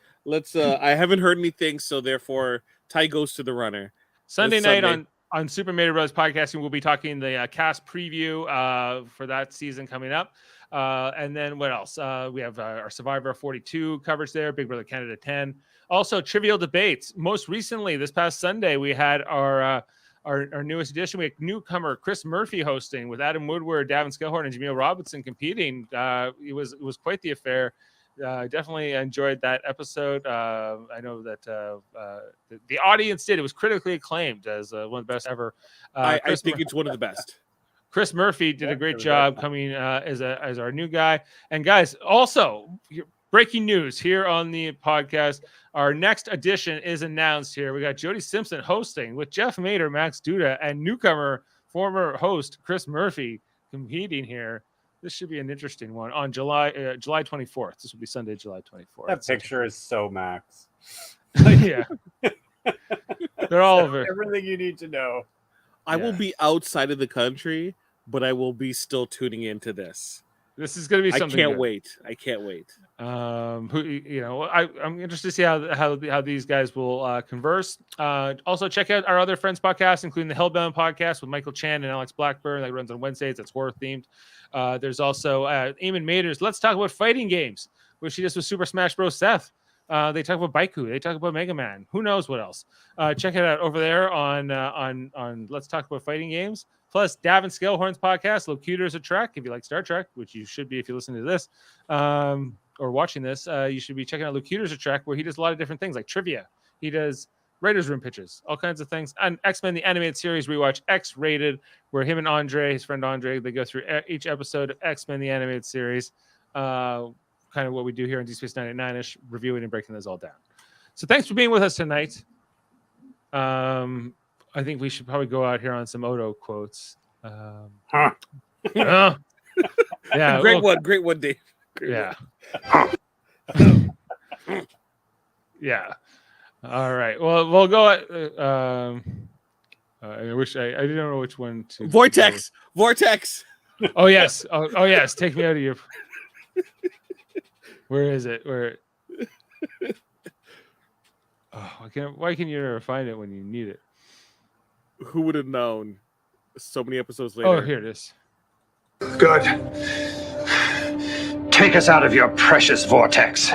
I haven't heard anything, so therefore Ty goes to the runner. Sunday night on Super Mario Bros. Podcasting, we'll be talking the cast preview for that season coming up. And then what else? We have our Survivor 42 coverage there, Big Brother Canada 10. Also, Trivial Debates. Most recently, this past Sunday, we had our newest edition. We had newcomer Chris Murphy hosting with Adam Woodward, Davin Skellhorn, and Jaemeel Robinson competing. It was quite the affair. Definitely enjoyed that episode. I know that the audience did. It was critically acclaimed as one of the best ever. I think it's one of the best. Chris Murphy did a great job coming as our new guy. And guys, also breaking news here on the podcast. Our next edition is announced here. We got Jody Simpson hosting with Jeff Mater, Max Duda, and newcomer, former host Chris Murphy competing here. This should be an interesting one on July 24th. This will be Sunday, July 24th. That picture is so Max. Yeah. They're all over. Everything you need to know. I will be outside of the country, but I will be still tuning into this. This is going to be something. I can't wait. I'm interested to see how these guys will converse. Also, check out our other friends' podcasts, including the Hellbound podcast with Michael Chan and Alex Blackburn that runs on Wednesdays. That's horror themed. There's also Eamon Mater's Let's Talk About Fighting Games, which she does with Super Smash Bros. Seth. They talk about Baiku. They talk about Mega Man. Who knows what else? Check it out over there on Let's Talk About Fighting Games. plus Davin Scalehorn's podcast, Locutors of Trek. If you like Star Trek, which you should be if you listen to this or watching this, you should be checking out Locutors of Trek, where he does a lot of different things like trivia. He does Writers Room pitches, all kinds of things. And X-Men, the animated series, Rewatch X-Rated, where him and Andre, his friend Andre, they go through each episode of X-Men, the animated series, kind of what we do here on Deep Space 99-ish, reviewing and breaking those all down. So thanks for being with us tonight. I think we should probably go out here on some Odo quotes. Yeah, Great one, Dave. Yeah. Yeah. All right. Well, we'll go. I wish I didn't know which one to. Vortex. Oh yes. Oh yes. Take me out of your. Where is it? Where? Oh, why can you never find it when you need it? Who would have known? So many episodes later. Oh, here it is. Good. Take us out of your precious vortex.